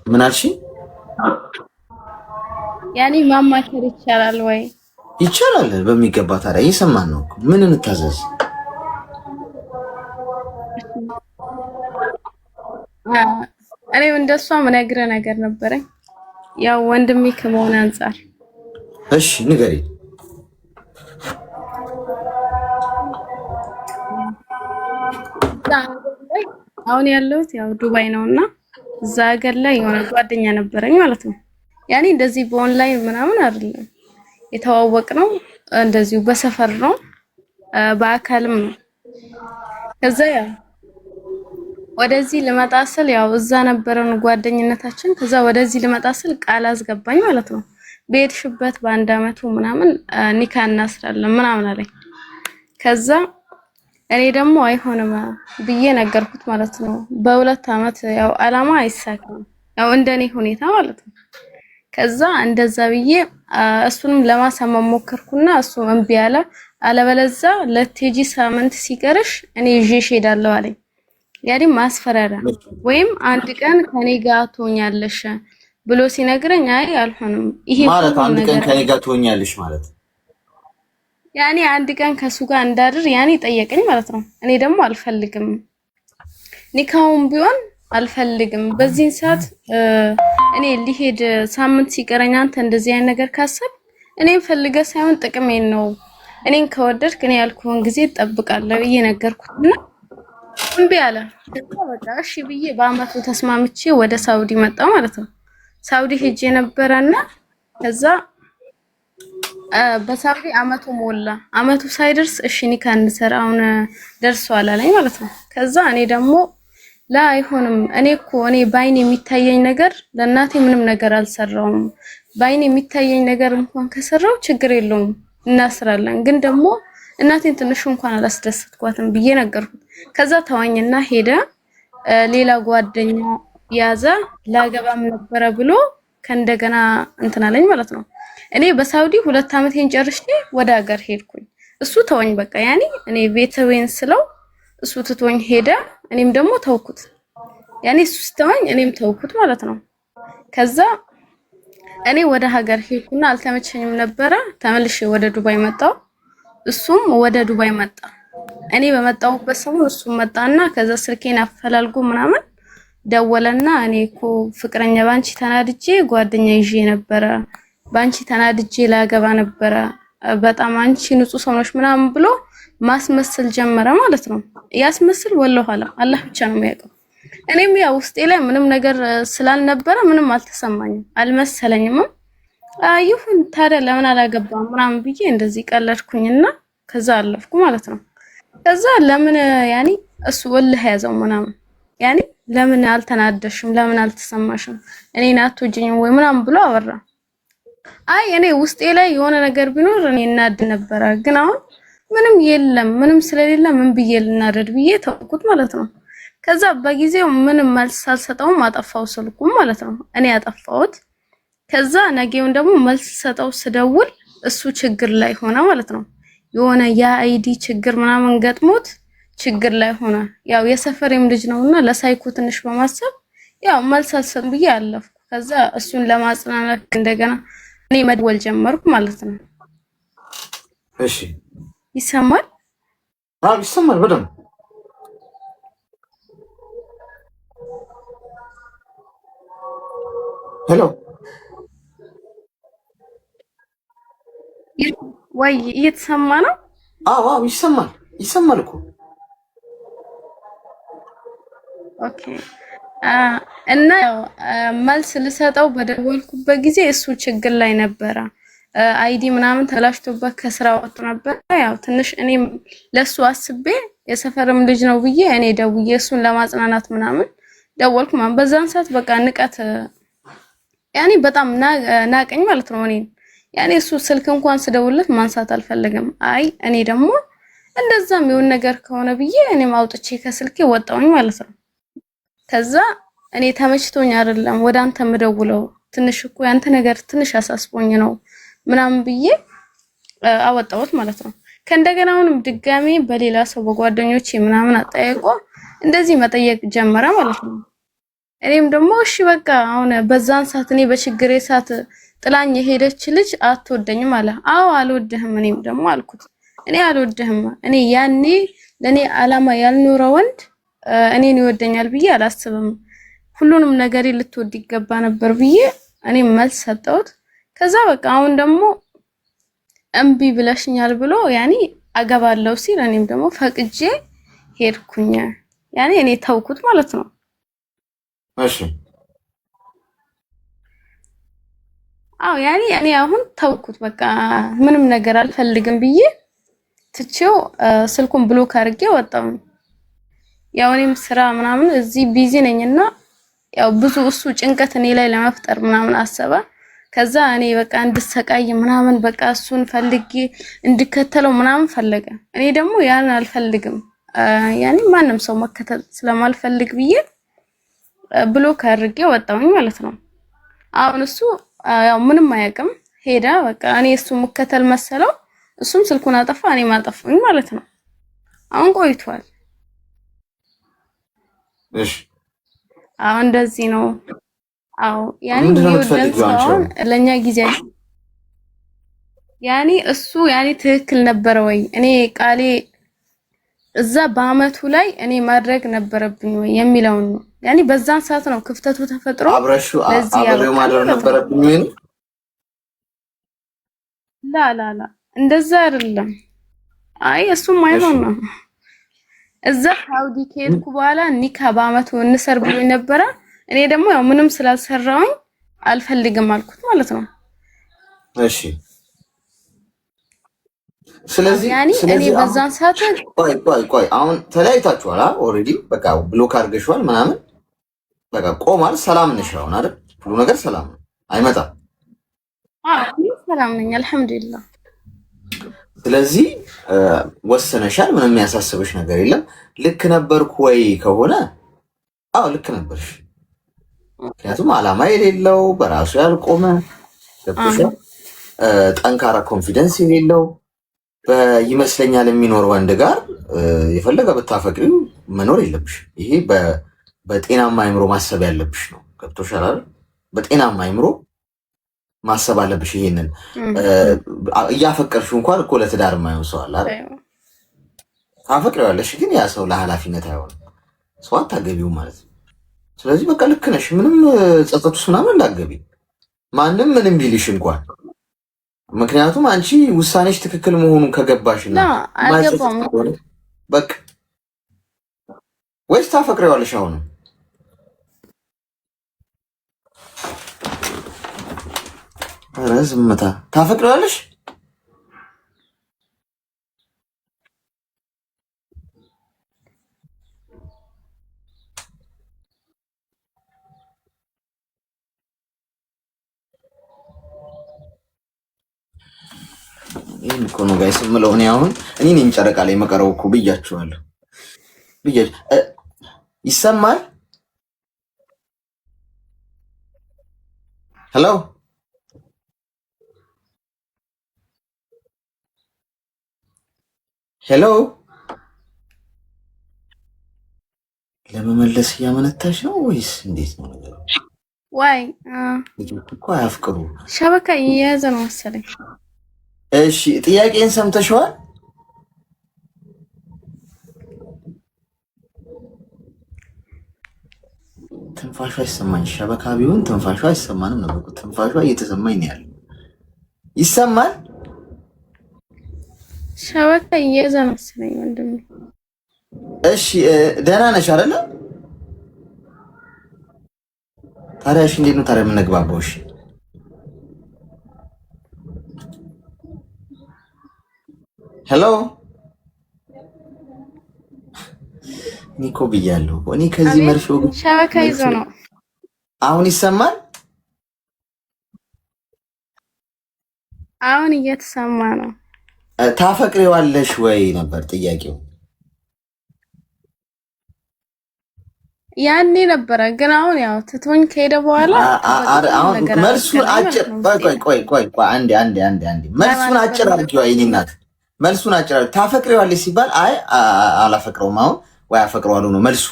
ምን አልሽ? ያኔ ማማከር ይቻላል ወይ? ይቻላል በሚገባ። ታዲያ እየሰማን ነው። ምን እንታዘዝ? እኔ እንደሷ ምነግርህ ነገር ነበረኝ፣ ያው ወንድሜ ከመሆን አንፃር። እሺ ንገሪ። አሁን ያለሁት ያው ዱባይ ነውና እዛ ሀገር ላይ የሆነ ጓደኛ ነበረኝ ማለት ነው። ያኔ እንደዚህ በኦንላይን ምናምን አይደለም የተዋወቅነው፣ እንደዚሁ በሰፈር ነው፣ በአካልም ነው። ከዛ ያው ወደዚህ ልመጣ ስል ያው እዛ ነበረን ጓደኝነታችን። ከዛ ወደዚህ ልመጣ ስል ቃል አስገባኝ ማለት ነው። በሄድሽበት በአንድ አመቱ ምናምን ኒካ እናስራለን ምናምን አለኝ። ከዛ እኔ ደግሞ አይሆንም ብዬ ነገርኩት ማለት ነው። በሁለት አመት ያው አላማ አይሳካም፣ ያው እንደኔ ሁኔታ ማለት ነው። ከዛ እንደዛ ብዬ እሱንም ለማሳመን ሞከርኩና እሱ እምቢ አለ። አለበለዛ ለቴጂ ሳምንት ሲቀርሽ እኔ ይዤሽ ሄዳለሁ አለኝ። ያዲ ማስፈራራ ወይም አንድ ቀን ከኔ ጋር ትሆኛለሽ ብሎ ሲነግረኝ አይ አልሆንም። ይሄ ማለት አንድ ቀን ከኔ ጋር ትሆኛለሽ ማለት ያኔ አንድ ቀን ከሱ ጋር እንዳድር ያኔ ጠየቀኝ ማለት ነው። እኔ ደግሞ አልፈልግም፣ ኒካውን ቢሆን አልፈልግም። በዚህ ሰዓት እኔ ሊሄድ ሳምንት ሲቀረኝ አንተ እንደዚህ አይነት ነገር ካሰብ እኔን ፈልገህ ሳይሆን ጥቅሜን ነው። እኔን ከወደድክ እኔ ያልኩህን ጊዜ እጠብቃለሁ ብዬ ነገርኩትና እምቢ አለ። በቃ እሺ ብዬ በአመቱ ተስማምቼ ወደ ሳውዲ መጣሁ ማለት ነው። ሳውዲ ሄጄ ነበረና ከዛ በሳውዲ አመቱ ሞላ። አመቱ ሳይደርስ እሺ ኒካ እንሰራ አሁን ደርሷል አለኝ ማለት ነው። ከዛ እኔ ደግሞ ላ አይሆንም፣ እኔ ባይን የሚታየኝ ነገር ለእናቴ ምንም ነገር አልሰራውም። ባይን የሚታየኝ ነገር እንኳን ከሰራው ችግር የለውም እናስራለን፣ ግን ደግሞ እናቴን ትንሽ እንኳን አላስደሰትኳትም ብዬ ነገርኩት። ከዛ ተዋኝና ሄደ። ሌላ ጓደኛ ያዘ፣ ላገባም ነበረ ብሎ ከእንደገና እንትን አለኝ ማለት ነው። እኔ በሳውዲ 2 አመቴን ጨርሼ ወደ ሀገር ሄድኩኝ። እሱ ተወኝ በቃ ያኔ እኔ ቤተዌን ስለው እሱ ትቶኝ ሄደ። እኔም ደግሞ ተውኩት። ያኔ እሱ ስተወኝ እኔም ተውኩት ማለት ነው። ከዛ እኔ ወደ ሀገር ሄድኩና አልተመቸኝም ነበረ። ተመልሼ ወደ ዱባይ መጣሁ፣ እሱም ወደ ዱባይ መጣ። እኔ በመጣሁበት ሰሞን እሱም መጣና ከዛ ስልኬን አፈላልጎ ምናምን ደወለና እኔ እኮ ፍቅረኛ ባንቺ ተናድጄ ጓደኛ ይዤ ነበረ፣ ባንቺ ተናድጄ ላገባ ነበረ፣ በጣም አንቺ ንጹህ ሰው ነሽ ምናምን ብሎ ማስመሰል ጀመረ ማለት ነው። ያስመስል ወላሂ አላህ ብቻ ነው የሚያውቀው። እኔም ያው ውስጤ ላይ ምንም ነገር ስላልነበረ ምንም አልተሰማኝም አልመሰለኝም። ይሁን ታዲያ ለምን አላገባም ምናምን ብዬ እንደዚህ ቀለድኩኝና ከዛ አለፍኩ ማለት ነው። ከዛ ለምን ያኒ እሱ ወላሂ ያዘው ምናምን ያኒ ለምን አልተናደሽም ለምን አልተሰማሽም እኔን አትወጂኝም ወይ ምናምን ብሎ አወራ። አይ እኔ ውስጤ ላይ የሆነ ነገር ቢኖር እኔ እናድ ነበረ፣ ግን አሁን ምንም የለም፣ ምንም ስለሌለ ምን ብዬ ልናደድ ብዬ ተውኩት ማለት ነው። ከዛ በጊዜው ምንም መልስ አልሰጠውም፣ አጠፋው ስልኩም ማለት ነው። እኔ አጠፋሁት። ከዛ ነገውን ደግሞ መልስ ሰጠው ስደውል እሱ ችግር ላይ ሆነ ማለት ነው። የሆነ የአይዲ ችግር ምናምን ገጥሞት ችግር ላይ ሆነ። ያው የሰፈሬም ልጅ ነውና ለሳይኮ ትንሽ በማሰብ ያው መልስ አልሰጥም ብዬ አለፍኩ። ከዛ እሱን ለማጽናናት እንደገና እኔ መደወል ጀመርኩ ማለት ነው። እሺ ይሰማል? አዎ ይሰማል በደምብ። ሄሎ ወይ እየተሰማ ነው? አዎ ይሰማል፣ ይሰማል እኮ። ኦኬ እና መልስ ልሰጠው በደወልኩበት ጊዜ እሱ ችግር ላይ ነበረ። አይዲ ምናምን ተላሽቶበት ከስራ ወጥቶ ነበር። ያው ትንሽ እኔም ለሱ አስቤ የሰፈርም ልጅ ነው ብዬ እኔ ደውዬ እሱን ለማጽናናት ምናምን ደወልኩ ማለት በዛን ሰዓት በቃ ንቀት ያኔ በጣም ናቀኝ ማለት ነው። እኔ ያኔ እሱ ስልክ እንኳን ስደውልለት ማንሳት አልፈለገም። አይ እኔ ደግሞ እንደዛም የሆነ ነገር ከሆነ ብዬ እኔም አውጥቼ ከስልኬ ወጣሁኝ ማለት ነው። ከዛ እኔ ተመችቶኝ አይደለም ወደ አንተ ምደውለው፣ ትንሽ እኮ ያንተ ነገር ትንሽ አሳስቦኝ ነው ምናምን ብዬ አወጣሁት ማለት ነው። ከእንደገና አሁንም ድጋሜ በሌላ ሰው በጓደኞቼ ምናምን አጠያይቆ እንደዚህ መጠየቅ ጀመረ ማለት ነው። እኔም ደግሞ እሺ በቃ አሁን በዛን ሰዓት እኔ በችግሬ ሰዓት ጥላኝ የሄደች ልጅ አትወደኝም አለ። አዎ አልወድህም። እኔም ደግሞ አልኩት እኔ አልወድህም። እኔ ያኔ ለኔ አላማ ያልኖረ ወንድ እኔን ይወደኛል ብዬ አላስብም። ሁሉንም ነገሬ ልትወድ ይገባ ነበር ብዬ እኔም መልስ ሰጠሁት። ከዛ በቃ አሁን ደግሞ እምቢ ብለሽኛል ብሎ ያኔ አገባለሁ ሲል እኔም ደግሞ ፈቅጄ ሄድኩኝ። ያኔ እኔ ተውኩት ማለት ነው። እሺ አዎ ያኔ እኔ አሁን ተውኩት በቃ ምንም ነገር አልፈልግም ብዬ ትቼው ስልኩን ብሎክ አድርጌ ወጣሁ። ያው እኔም ስራ ምናምን እዚህ ቢዚ ነኝና ያው ብዙ እሱ ጭንቀት እኔ ላይ ለመፍጠር ምናምን አሰበ። ከዛ እኔ በቃ እንድሰቃይ ምናምን በቃ እሱን ፈልጌ እንድከተለው ምናምን ፈለገ። እኔ ደግሞ ያን አልፈልግም። ያኔ ማንም ሰው መከተል ስለማልፈልግ ብዬ ብሎክ አድርጌ ወጣሁኝ ማለት ነው። አሁን እሱ ያው ምንም አያውቅም ሄደ። በቃ እኔ እሱ መከተል መሰለው። እሱም ስልኩን አጠፋ፣ እኔም አጠፋሁኝ ማለት ነው። አሁን ቆይቷል። እሺ አሁን እንደዚህ ነው። አዎ ያኔ ይወደን ለኛ ጊዜ ያኔ እሱ ያኔ ትክክል ነበረ ወይ እኔ ቃሌ እዛ በአመቱ ላይ እኔ ማድረግ ነበረብኝ ወይ የሚለው ነው። ያኔ በዛን ሰዓት ነው ክፍተቱ ተፈጥሮ አብሬው ማድረግ ነበረብኝ ወይ ነው። ላ እንደዛ አይደለም። አይ እሱም አይሆን ነው። እዛ ሳውዲ ከሄድኩ በኋላ ኒካ በአመቱ እንሰር ብሎ ነበረ። እኔ ደግሞ ያው ምንም ስላልሰራውኝ አልፈልግም አልኩት ማለት ነው። እሺ ስለዚህ እኔ በዛን ሰዓት ቆይ አሁን ተለያይታችኋል ኦልሬዲ በቃ ብሎክ አድርገሽዋል ምናምን በቃ ቆማል። ሰላም ነሽ አሁን አይደል? ሁሉ ነገር ሰላም ነው፣ አይመጣም። ሰላም ነኝ አልሐምዱሊላህ። ስለዚህ ወሰነሻል፣ ምንም የሚያሳስብሽ ነገር የለም። ልክ ነበርኩ ወይ ከሆነ አዎ ልክ ነበርሽ። ምክንያቱም አላማ የሌለው በራሱ ያልቆመ ገብቶሻል፣ ጠንካራ ኮንፊደንስ የሌለው ይመስለኛል የሚኖር ወንድ ጋር የፈለገ ብታፈቅሪው መኖር የለብሽ። ይሄ በጤናማ አይምሮ ማሰብ ያለብሽ ነው። ገብቶሻል አይደል? በጤናማ አይምሮ ማሰብ አለብሽ። ይሄንን እያፈቀርሽው እንኳን እኮ ለትዳር የማይሆን ሰው አለ አይደል? ታፈቅሪዋለሽ፣ ግን ያ ሰው ለኃላፊነት አይሆንም። ሰው አታገቢው ማለት ነው። ስለዚህ በቃ ልክ ነሽ። ምንም ጸጸቱስ ምናምን እንዳትገቢ ማንም ምንም ቢልሽ እንኳን ምክንያቱም አንቺ ውሳኔሽ ትክክል መሆኑን ከገባሽና በቃ ወይስ ታፈቅሪዋለሽ? አሁንም ኧረ ዝምታ። ታፈቅሪዋለሽ? ይሄን እኮ ነው ጋይስ የምለው። እኔ አሁን እኔ ነኝ ጨረቃ ላይ መቀረው እኮ ብያችኋለሁ። ይሰማል? ሄሎ ሄሎ፣ ለመመለስ እያመነታሽ ነው ወይስ እንዴት ነው ነገሩ? ዋይ እኮ አያፍቅሩ ሸበካ እየያዘ ነው መሰለኝ። እሺ ጥያቄን ሰምተሽዋል? ትንፋሿ አይሰማኝ። ሸበካ ቢሆን ትንፋሿ አይሰማንም ነበር። ትንፋሿ እየተሰማኝ ነው ያለው። ይሰማል? ሸበካ እየያዘ መሰለኝ ወንድም። እሺ ደህና ነሽ አይደለ? ታዲያ እሺ እንዴት ነው ታዲያ የምንግባባው? እሺ ሄሎ ኒኮ ብያለሁ። እኔ ከዚህ መርሾ ሸበካ ይዞ ነው። አሁን ይሰማል? አሁን እየተሰማ ነው። ታፈቅሪዋለሽ ወይ ነበር ጥያቄው። ያኔ ነበረ ግን አሁን ያው ትቶኝ ከሄደ በኋላ አሁን መልሱን አጭር ቆይ አንዴ መልሱን አጭር አድርጊው። አይኔ እናት መልሱን አጭር አድርጊው። ታፈቅሪዋለሽ ሲባል አይ አላፈቅረውም አሁን ወይ አፈቅረዋለሁ ነው መልሱ።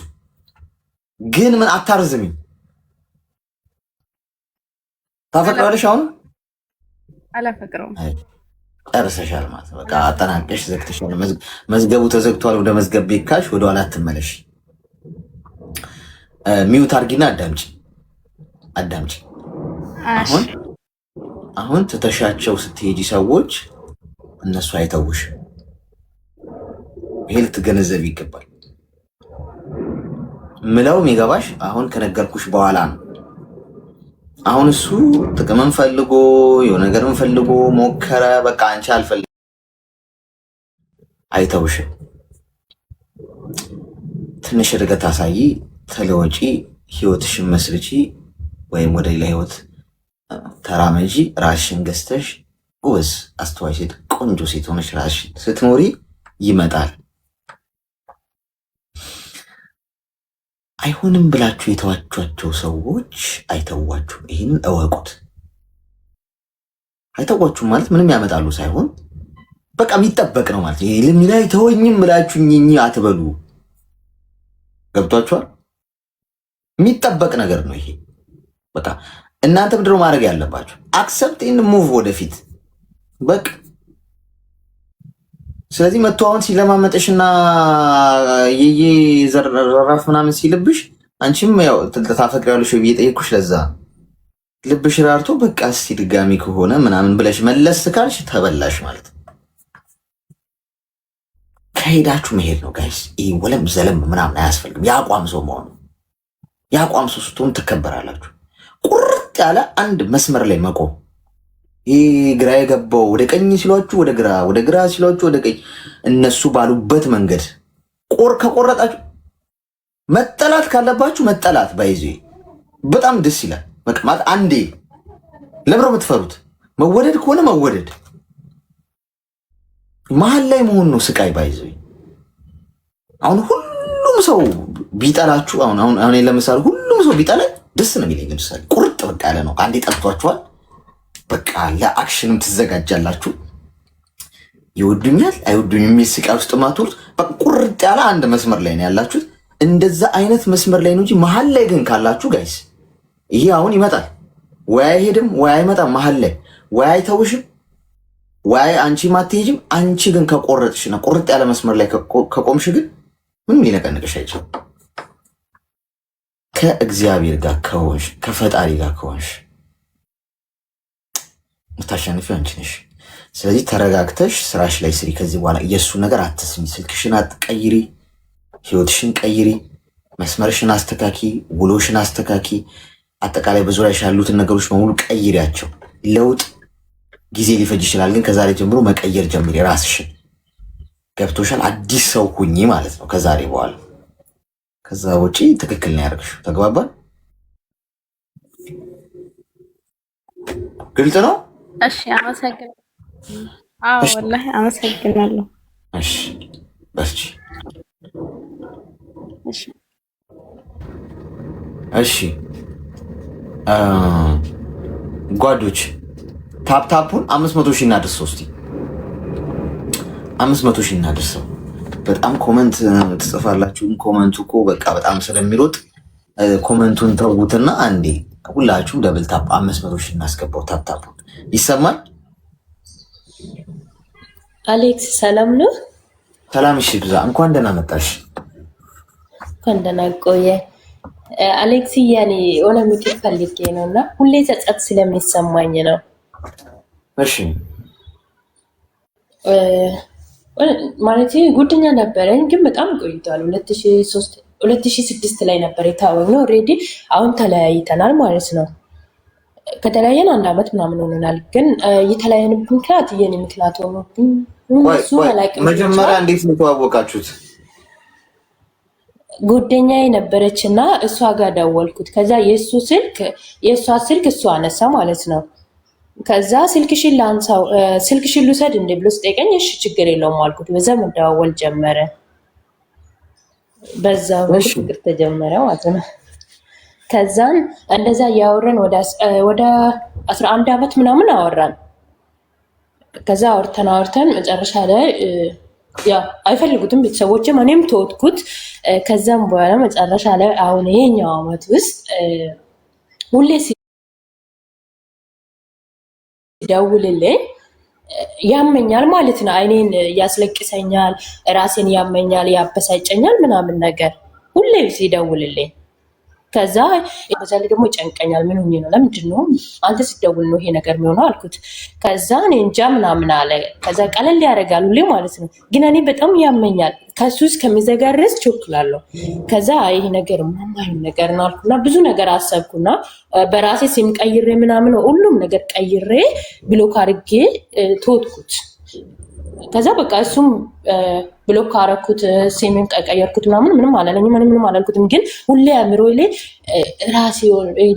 ግን ምን አታርዝሚ። ታፈቅራለሽ? አሁን አላፈቅረውም። ጨርሰሻል ማለት ነው። በቃ አጠናቀሽ ዘግተሻል። መዝገቡ ተዘግቷል። ወደ መዝገብ ቤት ካልሽ ወደ ኋላ አትመለሽ። ሚውት አድርጊና አዳምጪ። አሁን ትተሻቸው ስትሄጂ ሰዎች እነሱ አይተውሽ። ይሄ ልትገነዘብ ይገባል። ምለው የሚገባሽ አሁን ከነገርኩሽ በኋላ ነው። አሁን እሱ ጥቅምን ፈልጎ የሆነ ነገርን ፈልጎ ሞከረ። በቃ አንቺ አልፈልግም፣ አይተውሽም። ትንሽ እድገት አሳይ፣ ተለወጪ፣ ህይወትሽን መስርቺ፣ ወይም ወደ ሌላ ህይወት ተራመጂ። ራስሽን ገዝተሽ ጎበዝ፣ አስተዋይ ሴት፣ ቆንጆ ሴት ሆነሽ ራስሽን ስትኖሪ ይመጣል። አይሆንም ብላችሁ የተዋቿቸው ሰዎች አይተዋችሁም። ይህንን እወቁት። አይተዋችሁም ማለት ምንም ያመጣሉ ሳይሆን በቃ የሚጠበቅ ነው ማለት። ይሄ ለምን ተወኝም ብላችሁ እኚኝ አትበሉ። ገብቷችኋል? የሚጠበቅ ነገር ነው ይሄ። በቃ እናንተ ምንድነው ማድረግ ያለባችሁ? አክሰፕት ኢን ሙቭ ወደፊት በቃ። ስለዚህ መቶ አሁን ሲለማመጥሽና የየ ዘራፍ ምናምን ሲልብሽ አንቺም ያው ታፈቅሪያለሽ ወይ ጠየቅኩሽ። ለዛ ልብሽ ራርቶ በቃ እስቲ ድጋሚ ከሆነ ምናምን ብለሽ መለስ ካልሽ ተበላሽ ማለት ነው። ከሄዳችሁ መሄድ ነው ጋይስ። ይሄ ወለም ዘለም ምናምን አያስፈልግም። የአቋም ሰው መሆኑ የአቋም ሰው ስትሆኑ ትከበራላችሁ። ቁርጥ ያለ አንድ መስመር ላይ መቆም። ይህ ግራ የገባው ወደ ቀኝ ሲሏችሁ ወደ ግራ፣ ወደ ግራ ሲሏችሁ ወደ ቀኝ፣ እነሱ ባሉበት መንገድ ከቆረጣችሁ መጠላት ካለባችሁ መጠላት ባይዙ በጣም ደስ ይላል። በቃ ማለት አንዴ ለምሮ የምትፈሩት መወደድ ከሆነ መወደድ መሀል ላይ መሆን ነው ስቃይ ባይዙ። አሁን ሁሉም ሰው ቢጠላችሁ አሁን ለምሳሌ ሁሉም ሰው ቢጠላ ደስ ነው የሚለኝ። ለምሳሌ ቁርጥ በቃ ያለ ነው። አንዴ ጠልቷችኋል፣ በቃ ለአክሽንም ትዘጋጃላችሁ። ይወዱኛል አይወዱኝ የሚል ስቃይ ውስጥ ማትወርድ በቃ ቁርጥ ያለ አንድ መስመር ላይ ነው ያላችሁት። እንደዛ አይነት መስመር ላይ ነው እንጂ መሀል ላይ ግን ካላችሁ ጋይስ ይሄ አሁን ይመጣል ወይ አይሄድም ወይ አይመጣም። መሀል ላይ ወይ አይተውሽም ወይ አንቺ ማትሄጂም። አንቺ ግን ከቆረጥሽና ቁርጥ ያለ መስመር ላይ ከቆምሽ ግን ምንም ሊነቀንቅሽ አይችልም። ከእግዚአብሔር ጋር ከሆንሽ ከፈጣሪ ጋር ከሆንሽ ምታሸንፊው አንቺ ነሽ። ስለዚህ ተረጋግተሽ ስራሽ ላይ ስሪ። ከዚህ በኋላ የእሱን ነገር አትስሚ። ስልክሽን አትቀይሪ፣ ህይወትሽን ቀይሪ፣ መስመርሽን አስተካኪ፣ ውሎሽን አስተካኪ። አጠቃላይ በዙሪያሽ ያሉትን ነገሮች በሙሉ ቀይሪያቸው። ለውጥ ጊዜ ሊፈጅ ይችላል፣ ግን ከዛሬ ጀምሮ መቀየር ጀምሪ ራስሽን። ገብቶሻል? አዲስ ሰው ሁኚ ማለት ነው ከዛሬ በኋላ። ከዛ ውጪ ትክክል ነው ያደርግሽው። ተግባባን? ግልጽ ነው? እሺ፣ አመሰግናለሁ። አዎ ወላሂ አመሰግናለሁ። እሺ፣ በርቺ። እሺ ጓዶች ታፕታፑን 500 ሺህ እናድርሰው። እስቲ 500 ሺህ እናድርሰው። በጣም ኮመንት ትጽፋላችሁ። ኮመንቱ እኮ በቃ በጣም ስለሚሮጥ ኮመንቱን ተውትና አንዴ ሁላችሁም ደብል ታፕ 500 ሺህ እናስገባው። ታፕታፑን ይሰማል? አሌክስ ሰላም ነው? ሰላም። እሺ ብዛ እንኳን ደህና መጣሽ። እንኳን ደህና ቆየ። አሌክስ ያኔ ሆነ ምክር ፈልጌ ነውና ሁሌ ጸጸት ስለሚሰማኝ ነው። እሺ ማለት ጉደኛ ነበረኝ ግን በጣም ቆይቷል። 2006 ላይ ነበር የታወቅነው። ኦልሬዲ አሁን ተለያይተናል ማለት ነው። ከተለያየን 1 ዓመት ምናምን ሆኖናል። ግን የተለያየንበት ምክንያት የኔ ምክንያት ሆኖብኝ መጀመሪያ እንዴት ነው የተዋወቃችሁት? ጉደኛዬ ነበረች እና እሷ ጋር ደወልኩት። ከዛ የእሷ ስልክ እሷ አነሳ ማለት ነው። ከዛ ስልክሽን ላንሳው ስልክሽን ልውሰድ እንደ ብሎ ስጠይቀኝ እሺ ችግር የለውም አልኩት። በዛ መደዋወል ጀመረ። በዛ ፍቅር ተጀመረ ማለት ነው። ከዛን እንደዛ ያወራን ወደ 11 ዓመት ምናምን አወራን። ከዛ አውርተን መጨረሻ ላይ ያ አይፈልጉትም ቤተሰቦችም እኔም ተወጥኩት። ከዛም በኋላ መጨረሻ ላይ አሁን ይሄኛው ዓመት ውስጥ ሁሌ ሲደውልልኝ ያመኛል ማለት ነው። አይኔን ያስለቅሰኛል፣ ራሴን ያመኛል፣ ያበሳጨኛል ምናምን ነገር ሁሌ ሲደውልልኝ። ከዛ በዛ ላይ ደግሞ ይጨንቀኛል። ምን ሆኜ ነው? ለምንድን ነው አንተ ሲደውል ነው ይሄ ነገር የሚሆነው አልኩት። ከዛ እኔ እንጃ ምናምን አለ። ከዛ ቀለል ያደርጋል ሁሌ ማለት ነው። ግን እኔ በጣም ያመኛል። ከሱ እስከሚዘጋረስ ቾክላለሁ። ከዛ ይሄ ነገር ማማኝ ነገር ነው አልኩና ብዙ ነገር አሰብኩና በራሴ ሲም ቀይሬ ምናምን ሁሉም ነገር ቀይሬ ብሎክ አድርጌ ተወጥኩት። ከዛ በቃ እሱም ብሎክ አረኩት፣ ሲምን ቀየርኩት ምንም አላለኝም፣ ምንም አላልኩትም። ግን ሁሌ አእምሮዬ ላይ ራሴ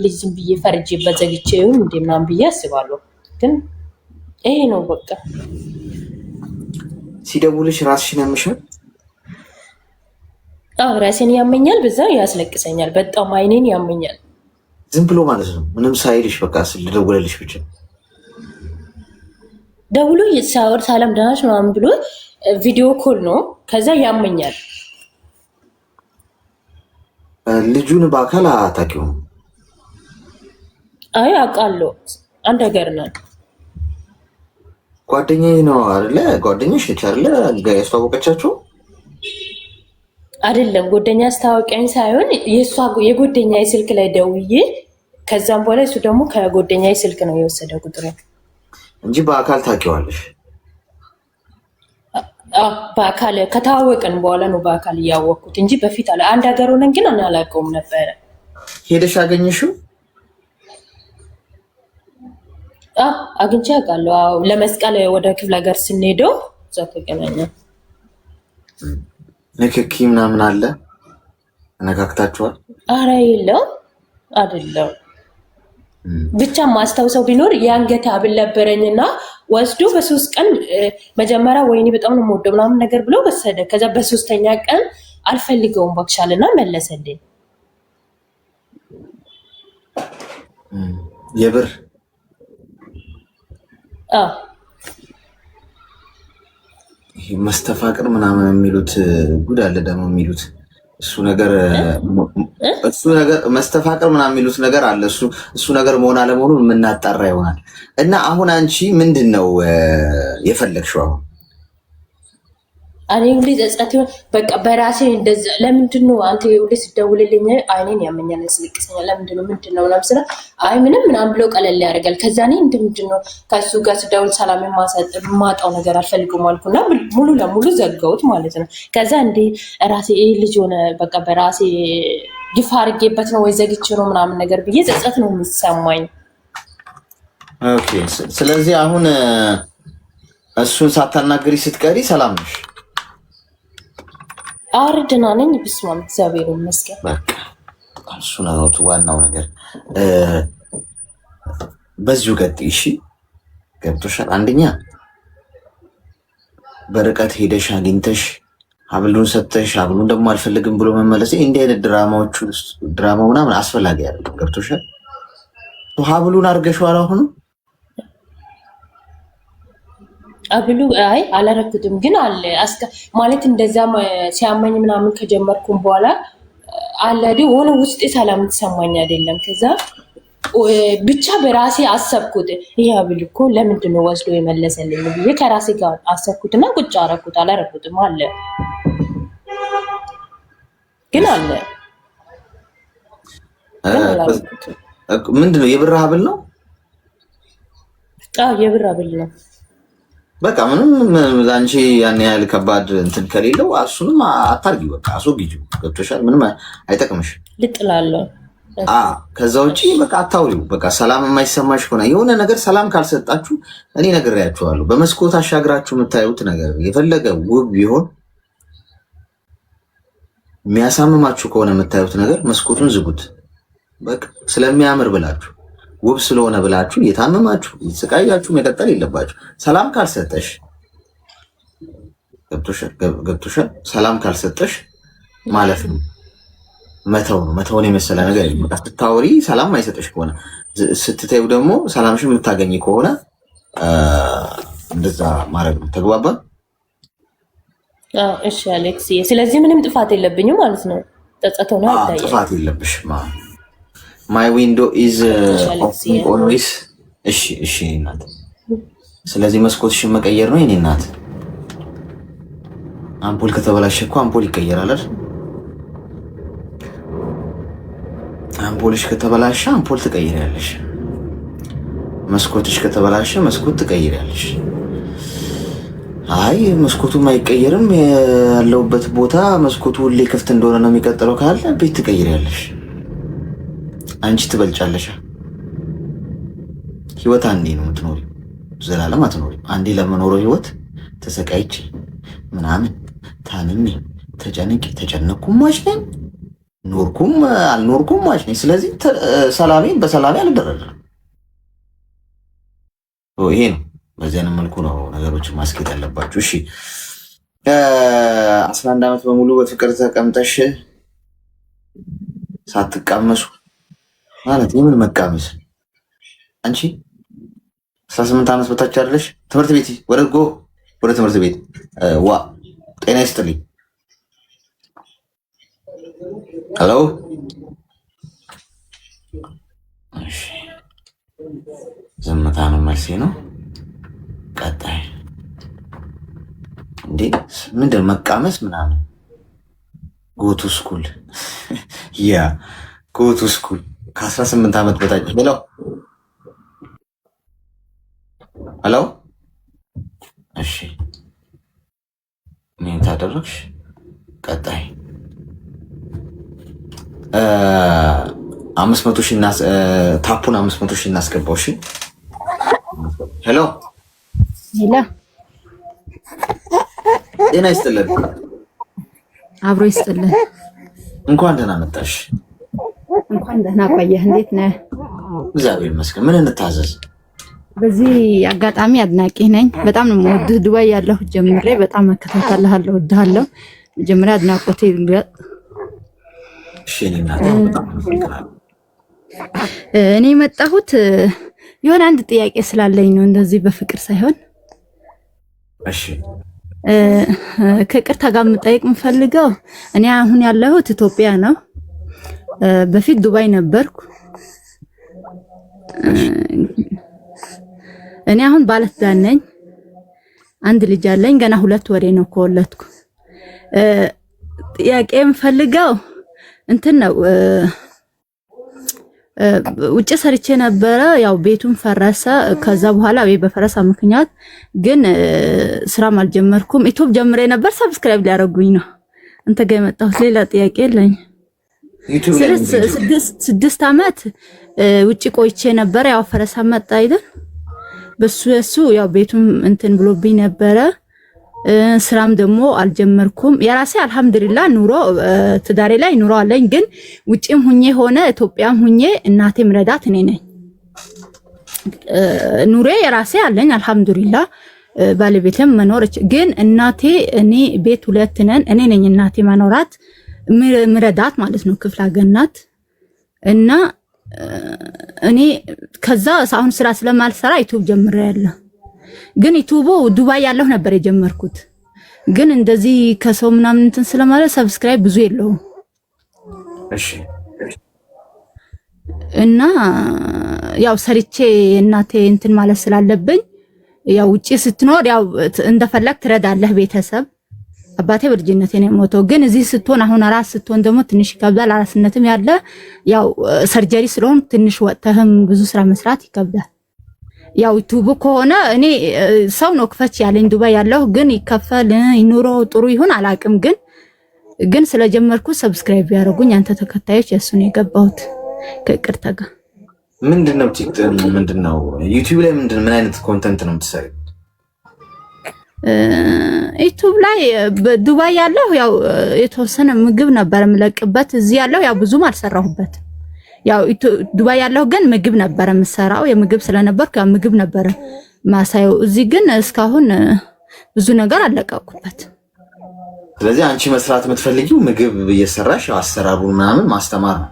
ልጅ ዝም ብዬ ፈርጄበት ዘግቼው እንደ ምናምን ብዬ አስባለሁ። ግን ይሄ ነው በቃ። ሲደውልሽ ራስሽን ያምሻል? አዎ ራሴን ያመኛል፣ በዛ ያስለቅሰኛል፣ በጣም አይኔን ያመኛል። ዝም ብሎ ማለት ነው ምንም ሳይልሽ በቃ ስለደወለልሽ ብቻ ደውሎ ሳወር ሰላም ደህና ነሽ ምናምን ብሎ ቪዲዮ ኮል ነው። ከዛ ያመኛል። ልጁን በአካል አታውቂውም? አይ አውቃለሁ፣ አንድ ሀገር ነን። ጓደኛዬ ነው አይደለ? ጓደኛሽ ነች አይደለ? ያስተዋወቀቻቸው አይደለም? ጓደኛ አስታወቂያኝ ሳይሆን የጓደኛዬ ስልክ ላይ ደውዬ ከዛም በኋላ እሱ ደግሞ ከጓደኛዬ ስልክ ነው የወሰደው ቁጥር እንጂ በአካል ታውቂዋለሽ? በአካል ከተዋወቅን በኋላ ነው በአካል እያወቅኩት እንጂ በፊት አለ አንድ ሀገር ሆነን ግን እኔ አላውቀውም ነበረ። ሄደሽ አገኘሽው? አግኝቼ አውቃለሁ። ለመስቀል ወደ ክፍለ ሀገር ስንሄደው እዛ ተገናኘን። ንክኪ ምናምን አለ? ነካክታችኋል? አረ የለውም አይደለም። ብቻ ማስታውሰው ቢኖር የአንገት ሐብል ነበረኝና ወስዶ በ3 ቀን መጀመሪያ ወይኔ በጣም ነው የምወደው ምናምን ነገር ብሎ ወሰደ። ከዛ በ3ኛ ቀን አልፈልገውም ባክሻልና መለሰልኝ። የብር ይሄ መስተፋቅር ምናምን የሚሉት ጉድ አለ ደግሞ የሚሉት እሱ ነገር መስተፋቅር ምናምን የሚሉት ነገር አለ። እሱ ነገር መሆን አለመሆኑን የምናጣራ ይሆናል። እና አሁን አንቺ ምንድን ነው የፈለግሽው? እኔ ሁሌ ጸጸት ይሆን በቃ በራሴ እንደዛ። ለምንድን ነው አንተ ሁሌ ስትደውልልኝ አይኔን ያመኛል ያስለቅሰኛል፣ ለምንድን ነው ምንድን ነው ምናምን ስለ አይ ምናምን ብለው ቀለል ያደርጋል። ከዛ እኔ ምንድን ነው ከሱ ጋር ስደውል ሰላም የማጣው ነገር አልፈልግም አልኩና ሙሉ ለሙሉ ዘጋሁት ማለት ነው። ከዛ እንዴ ራሴ ልጅ ሆነ በቃ በራሴ ግፋ አድርጌበት ነው ወይ ዘግቼ ነው ምናምን ነገር ብዬ ጸጸት ነው የሚሰማኝ። ኦኬ። ስለዚህ አሁን እሱን ሳታናገሪ ስትቀሪ ሰላም ነሽ? አርድና ነኝ። ብስማም እግዚአብሔር ይመስገን። በቃ እሱ ነው ዋናው ነገር። በዚሁ ቀጥይ እሺ። ገብቶሻል? አንደኛ በርቀት ሄደሽ አግኝተሽ ሀብሉን ሰጥተሽ ሀብሉን ደግሞ አልፈልግም ብሎ መመለስ እንዲህ አይነት ድራማው ምናምን አስፈላጊ አይደለም። ገብቶሻል? ሀብሉን አድርገሽዋል አሁን አብሉ አይ አላረኩትም፣ ግን አለ ማለት እንደዛ ሲያመኝ ምናምን ከጀመርኩም በኋላ አለዲ ሆነ ውስጤ ሰላም ተሰማኝ አይደለም። ከዛ ብቻ በራሴ አሰብኩት፣ ይሄ አብል እኮ ለምንድን ነው ወስዶ የመለሰልኝ ብዬ ከራሴ ጋር አሰብኩትና ቁጭ አረኩት። አላረኩትም አለ ግን አለ ምንድን ነው የብር ሀብል ነው? የብር ሀብል ነው። በቃ ምንም ለአንቺ ያን ያህል ከባድ እንትን ከሌለው እሱንም አታርጊው፣ በቃ አስወግጂው። ገብቶሻል? ምንም አይጠቅምሽ። ልጥላለሁ። ከዛ ውጭ በቃ አታውሪው። በቃ ሰላም የማይሰማሽ ከሆነ የሆነ ነገር ሰላም ካልሰጣችሁ እኔ ነግሬያችኋለሁ። በመስኮት አሻግራችሁ የምታዩት ነገር የፈለገ ውብ ቢሆን የሚያሳምማችሁ ከሆነ የምታዩት ነገር መስኮቱን ዝጉት። በቃ ስለሚያምር ብላችሁ ውብ ስለሆነ ብላችሁ የታመማችሁ የተሰቃያችሁ መቀጠል የለባችሁ። ሰላም ካልሰጠሽ ገብቶሻል? ሰላም ካልሰጠሽ ማለት ነው መተው ነው። መተውን የመሰለ ነገር የለም። ስታወሪ ሰላም አይሰጠሽ ከሆነ ስትተዩ ደግሞ ሰላምሽን የምታገኝ ከሆነ እንደዛ ማድረግ ነው። ተግባባን? እሺ አሌክስ፣ ስለዚህ ምንም ጥፋት የለብኝም ማለት ነው። ጸጸተው ነው አይታየም። ጥፋት የለብሽም። ማይ ዊንዶ ኢዝ ኦፕን ኦልዌይስ። እሺ እናት ስለዚህ መስኮትሽን መቀየር ነው የኔ እናት። አምፖል ከተበላሸ እኮ አምፖል ይቀየራል አይደል? አምፖልሽ ከተበላሸ አምፖል ትቀይሪያለሽ። መስኮትሽ ከተበላሸ መስኮት ትቀይሪያለሽ። አይ መስኮቱ አይቀየርም ያለውበት ቦታ መስኮቱ ሁሌ ክፍት እንደሆነ ነው የሚቀጥለው ካለ ቤት ትቀይሪያለሽ። አንቺ ትበልጫለሽ። ህይወት አንዴ ነው የምትኖሪው፣ ዘላለም አትኖሪም። አንዴ ለመኖረው ህይወት ተሰቃይቼ ምናምን ታንሜ ተጨንቄ ተጨነቅኩም ሟች ነኝ፣ ኖርኩም አልኖርኩም ሟች ነኝ። ስለዚህ ሰላሜን በሰላሜ አልደረደርም። ይሄ ነው። በዚህ አይነት መልኩ ነው ነገሮችን ማስኬድ ያለባችሁ። እሺ 11 ዓመት በሙሉ በፍቅር ተቀምጠሽ ሳትቃመሱ ማለት የምን መቃመስ? አንቺ 18 ዓመት በታች አይደለሽ? ትምህርት ቤት ወደ ትምህርት ቤት ዋ ጤና ይስጥልኝ። ሄሎ እሺ ዝምታ ነው መልሴ ነው። ቀጣይ እንዴ ምንድን መቃመስ ምናምን ጎቱ ስኩል ያ ጎቱ ስኩል ከ18 ዓመት በታች ሄሎ እሺ ምን ታደርግሽ? ቀጣይ 500 ሺህ ታፑን 500 ሺህ እናስገባው። እሺ ሄሎ ጤና ይስጥልን። አብሮ ይስጥልን። እንኳን ደህና መጣሽ። እንኳን ደህና ቆየህ። እንዴት ነህ? እግዚአብሔር ይመስገን። ምን እንታዘዝ? በዚህ አጋጣሚ አድናቂ ነኝ። በጣም ነው የምወድህ። ዱባይ ያለሁ ጀምሬ በጣም እከታተልሃለሁ፣ እወድሃለሁ። መጀመሪያ አድናቆቴ ልገጥ። እሺ እናት በጣም አመሰግናለሁ። እኔ የመጣሁት የሆነ አንድ ጥያቄ ስላለኝ ነው፣ እንደዚህ በፍቅር ሳይሆን። እሺ ከቅርታ ጋር የምጠይቅ የምፈልገው እኔ አሁን ያለሁት ኢትዮጵያ ነው። በፊት ዱባይ ነበርኩ። እኔ አሁን ባለትዳር ነኝ። አንድ ልጅ አለኝ። ገና 2 ወሬ ነው ከወለድኩ። ጥያቄ የምፈልገው እንትን ነው ውጭ ሰርቼ ነበረ። ያው ቤቱን ፈረሰ። ከዛ በኋላ ቤት በፈረሰ ምክንያት ግን ስራም አልጀመርኩም። ዩቲዩብ ጀምሬ ነበር። ሰብስክራይብ ሊያደርጉኝ ነው አንተ ጋር የመጣሁት። ሌላ ጥያቄ የለኝ። 6 ዓመት ውጭ ቆይቼ ነበር። ያው ፈረሰ መጣ አይደል? በሱ ያው ቤቱም እንትን ብሎብኝ ነበረ። ስራም ደግሞ አልጀመርኩም። የራሴ አልহামዱሊላህ ኑሮ ትዳሬ ላይ ኑሮ አለኝ። ግን ውጪም ሁኜ ሆነ ኢትዮጵያም ሁኜ እናቴ ምረዳት እኔ ነኝ። ኑሬ የራሴ አለኝ አልহামዱሊላህ። ባለቤቴም መኖርች። ግን እናቴ እኔ ቤት 2 ነን። እኔ ነኝ እናቴ ማኖራት ምረዳት ማለት ነው። ክፍለ ሀገር ናት እና እኔ ከዛ አሁን ስራ ስለማልሰራ ዩቲዩብ ጀምሬያለሁ። ግን ዩቲዩቡ ዱባይ ያለሁ ነበር የጀመርኩት። ግን እንደዚህ ከሰው ምናምን እንትን ስለማለት ሰብስክራይብ ብዙ የለውም። እሺ እና ያው ሰርቼ እናቴ እንትን ማለት ስላለብኝ ያው ውጪ ስትኖር ያው እንደፈለክ ትረዳለህ ቤተሰብ። አባቴ በልጅነቴ ነው የሞተው። ግን እዚህ ስትሆን አሁን አራስ ስትሆን ደግሞ ትንሽ ይከብዳል። አራስነትም ያለ ያው ሰርጀሪ ስለሆን ትንሽ ወጥተህም ብዙ ስራ መስራት ይከብዳል። ያው ዩቲዩብ ከሆነ እኔ ሰው ነው ክፈች ያለኝ ዱባይ ያለው። ግን ይከፈል ይኑሮ ጥሩ ይሁን አላቅም። ግን ስለጀመርኩ ሰብስክራይብ ያደርጉኝ አንተ ተከታዮች የሱ ነው የገባሁት ከቅርታ ጋር። ምንድነው ቲክቶክ ምንድነው ዩቲዩብ ላይ ምን አይነት ኮንተንት ነው የምትሰሪው? ዩቲዩብ ላይ በዱባይ ያለው ያው የተወሰነ ምግብ ነበር የምለቅበት። እዚህ ያለው ያው ብዙም አልሰራሁበት። ያው ዱባይ ያለው ግን ምግብ ነበር የምሰራው። የምግብ ስለነበርኩ ያው ምግብ ነበር ማሳየው። እዚህ ግን እስካሁን ብዙ ነገር አለቀኩበት። ስለዚህ አንቺ መስራት የምትፈልጊው ምግብ እየሰራሽ አሰራሩን ምናምን ማስተማር ነው?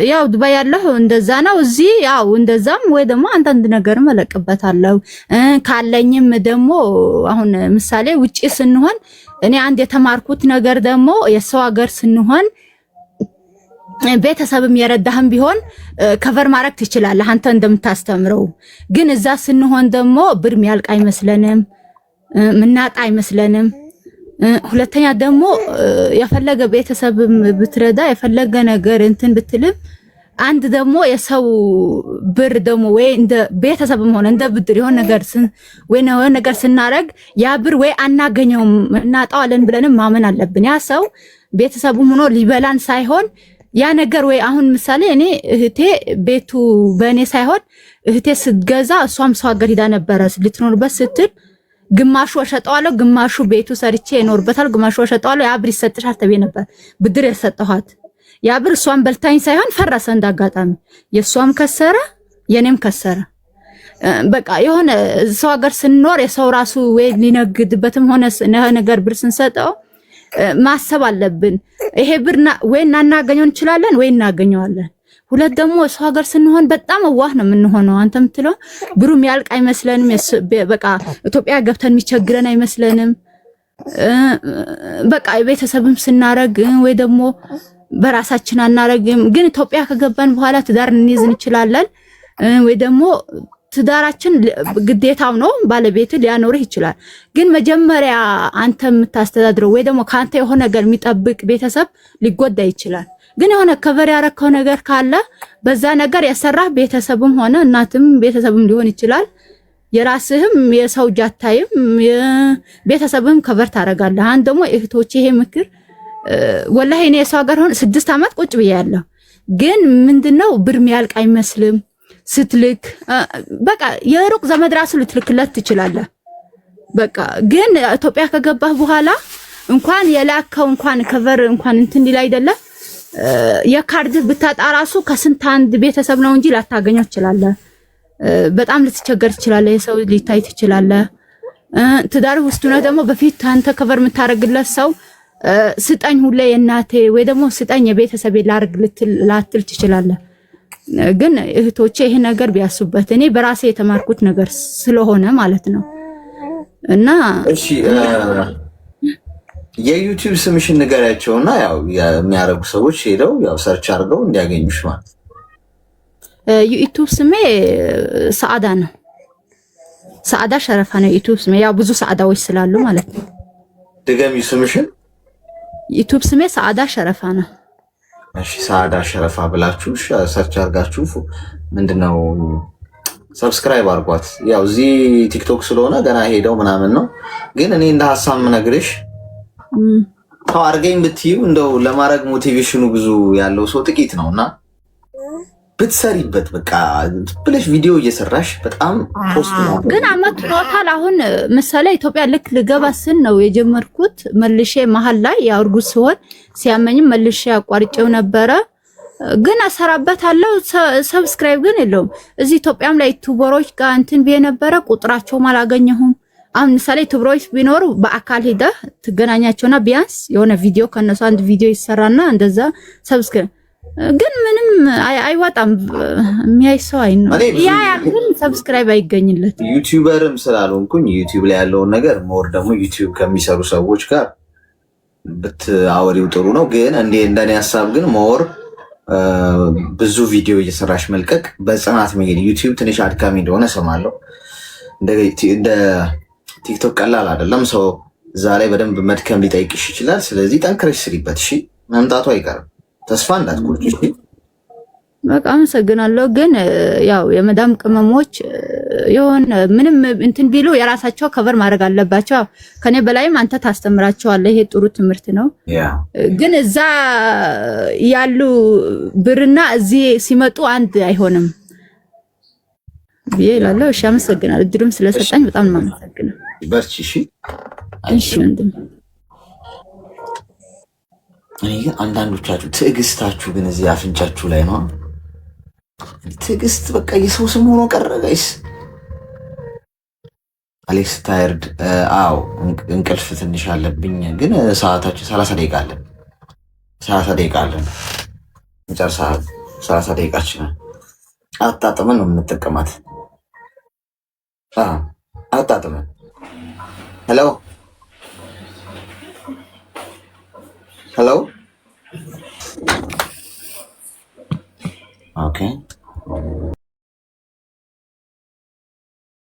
ያው ዱባይ ያለው እንደዛ ነው። እዚህ ያው እንደዛም ወይ ደግሞ አንዳንድ ነገር መለቅበታለሁ። ካለኝም ደግሞ አሁን ምሳሌ ውጪ ስንሆን እኔ አንድ የተማርኩት ነገር ደግሞ የሰው ሀገር ስንሆን ቤተሰብም የረዳህም ቢሆን ከቨር ማድረግ ትችላለህ አንተ እንደምታስተምረው። ግን እዛ ስንሆን ደግሞ ብር የሚያልቅ አይመስለንም፣ ምናጣ አይመስለንም። ሁለተኛ ደግሞ የፈለገ ቤተሰብም ብትረዳ የፈለገ ነገር እንትን ብትልም አንድ ደግሞ የሰው ብር ደግሞ ወይ እንደ ቤተሰብም ሆነ እንደ ብድር የሆነ ነገር ስናረግ ያ ብር ወይ አናገኘውም እናጣዋለን ብለንም ማመን አለብን። ያ ሰው ቤተሰቡም ሆኖ ሊበላን ሳይሆን ያ ነገር ወይ አሁን ምሳሌ እኔ እህቴ ቤቱ በእኔ ሳይሆን እህቴ ስትገዛ እሷም ሰው ሀገር ሄዳ ነበረ ልትኖርበት ስትል ግማሹ እሸጠዋለሁ፣ ግማሹ ቤቱ ሰርቼ እኖርበታል፣ ግማሹ እሸጠዋለሁ፣ ያ ብር ይሰጥሻል ተብዬ ነበር ብድር የሰጠኋት። ያ ብር እሷም በልታኝ ሳይሆን ፈረሰ እንዳጋጣሚ። የእሷም ከሰረ የኔም ከሰረ። በቃ የሆነ ሰው ሀገር ስንኖር የሰው ራሱ ወይ ሊነግድበትም ሆነ ነገር ብር ስንሰጠው ማሰብ አለብን። ይሄ ብር ወይ እናገኘው እንችላለን ወይ እናገኘዋለን። ሁለት ደግሞ ሰው ሀገር ስንሆን በጣም አዋህ ነው የምንሆነው። አንተ የምትለው ብሩም ያልቅ አይመስለንም። በቃ ኢትዮጵያ ገብተን የሚቸግረን አይመስለንም። በቃ ቤተሰብም ስናረግ ወይ ደግሞ በራሳችን አናረግም። ግን ኢትዮጵያ ከገባን በኋላ ትዳር እንይዝ እንችላለን ወይ ደግሞ ትዳራችን ግዴታው ነው፣ ባለቤት ሊያኖርህ ይችላል። ግን መጀመሪያ አንተ የምታስተዳድረው ወይ ደግሞ ካንተ የሆነ ነገር የሚጠብቅ ቤተሰብ ሊጎዳ ይችላል። ግን የሆነ ከቨር ያረከው ነገር ካለ በዛ ነገር ያሰራህ ቤተሰብም ሆነ እናትም ቤተሰብም ሊሆን ይችላል። የራስህም የሰው ጃታይም ቤተሰብም ከቨር ታረጋለህ። አንተ ደግሞ እህቶቼ ይሄ ምክር ወላሂ እኔ የሰው ሀገር ሆነ 6 ዓመት ቁጭ ብያለሁ። ግን ምንድነው ብር የሚያልቅ አይመስልም። ስትልክ በቃ የሩቅ ዘመድ ራሱ ልትልክለት ትችላለህ። በቃ ግን ኢትዮጵያ ከገባህ በኋላ እንኳን የላከው እንኳን ከቨር እንኳን እንትን ሊል አይደለም የካርድ ብታጣ ራሱ ከስንት አንድ ቤተሰብ ነው እንጂ ላታገኘው ትችላለህ። በጣም ልትቸገር ትችላለህ። የሰው ሊታይ ትችላለህ። ትዳር ውስጥ ነው ደግሞ በፊት አንተ ከቨር የምታረግለት ሰው ስጠኝ ሁሌ የእናቴ ወይ ደግሞ ስጠኝ የቤተሰቤ ላርግ ላትል ትችላለህ። ግን እህቶቼ ይሄ ነገር ቢያሱበት እኔ በራሴ የተማርኩት ነገር ስለሆነ ማለት ነው። እና እሺ የዩቲዩብ ስምሽን ንገሪያቸውና ያው የሚያረጉ ሰዎች ሄደው ያው ሰርች አድርገው እንዲያገኙሽ ማለት። ዩቲዩብ ስሜ ሰዓዳ ነው። ሰዓዳ ሸረፋ ነው ዩቲዩብ ስሜ። ያው ብዙ ሰዓዳዎች ስላሉ ማለት ነው። ድገሚ ስምሽን። ዩቲዩብ ስሜ ሰዓዳ ሸረፋ ነው። እሺ ሰዓዳ ሸረፋ ብላችሁ ሰርች አድርጋችሁ ምንድነው ሰብስክራይብ አድርጓት። ያው እዚህ ቲክቶክ ስለሆነ ገና ሄደው ምናምን ነው። ግን እኔ እንደ ሐሳብ ምነግርሽ ታው አርገኝ ብትዩ እንደው ለማድረግ ሞቲቬሽኑ ብዙ ያለው ሰው ጥቂት ነውና ብትሰሪበት በቃ ብለሽ ቪዲዮ እየሰራሽ በጣም ፖስት ነው። ግን አመት ቶታል አሁን ምሳሌ ኢትዮጵያ ልክ ልገባ ስን ነው የጀመርኩት። መልሼ መሀል ላይ ያው እርጉዝ ሲሆን ሲያመኝም መልሼ አቋርጬው ነበረ። ግን አሰራበታለሁ። ሰብስክራይብ ግን የለውም። እዚህ ኢትዮጵያም ላይ ዩቲዩበሮች ጋር እንትን ቢየ ነበረ ቁጥራቸውም አላገኘሁም። አሁን ምሳሌ ዩቲዩበሮች ቢኖሩ በአካል ሄደህ ትገናኛቸውና ቢያንስ የሆነ ቪዲዮ ከነሱ አንድ ቪዲዮ ይሰራና እንደዛ ሰብስክራይብ ግን ምንም አይወጣም። የሚያይ ሰው አይነው ያ ግን ሰብስክራይብ አይገኝለት። ዩቲዩበርም ስላልሆንኩኝ ዩቲዩብ ላይ ያለውን ነገር ሞር ደግሞ ዩቲዩብ ከሚሰሩ ሰዎች ጋር ብትአወሪው ጥሩ ነው። ግን እንደኔ ሀሳብ ግን ሞር ብዙ ቪዲዮ እየሰራሽ መልቀቅ በጽናት መሄድ። ዩቲዩብ ትንሽ አድካሚ እንደሆነ ሰማለሁ። እንደ ቲክቶክ ቀላል አይደለም። ሰው እዛ ላይ በደንብ መድከም ሊጠይቅሽ ይችላል። ስለዚህ ጠንክረሽ ስሪበት። እሺ መምጣቱ አይቀርም። ተስፋ እንዳትቆርጪ። በቃ አመሰግናለሁ። ግን ያው የመዳም ቅመሞች የሆነ ምንም እንትን ቢሉ የራሳቸው ከቨር ማድረግ አለባቸው። ከኔ በላይም አንተ ታስተምራቸዋለህ። ይሄ ጥሩ ትምህርት ነው። ግን እዛ ያሉ ብርና እዚህ ሲመጡ አንድ አይሆንም ብዬ እላለሁ። እሺ አመሰግናለሁ። እድሉም ስለሰጣኝ በጣም ነው የማመሰግነው። በርቺ። እሺ እሺ ወንድም። እኔ ግን አንዳንዶቻችሁ ትዕግስታችሁ ግን እዚህ አፍንጫችሁ ላይ ነው። ትዕግስት በቃ የሰው ስም ሆኖ ቀረ ጋይስ። አሌክስ ታይርድ። አዎ እንቅልፍ ትንሽ አለብኝ። ግን ሰዓታችን 30 ደቂቃ አለን። 30 ደቂቃ አለን። እንጨርሳ 30 ደቂቃችንን አጣጥመን ነው የምንጠቀማት። አጣጥመን ሄሎ ሄሎ ኦኬ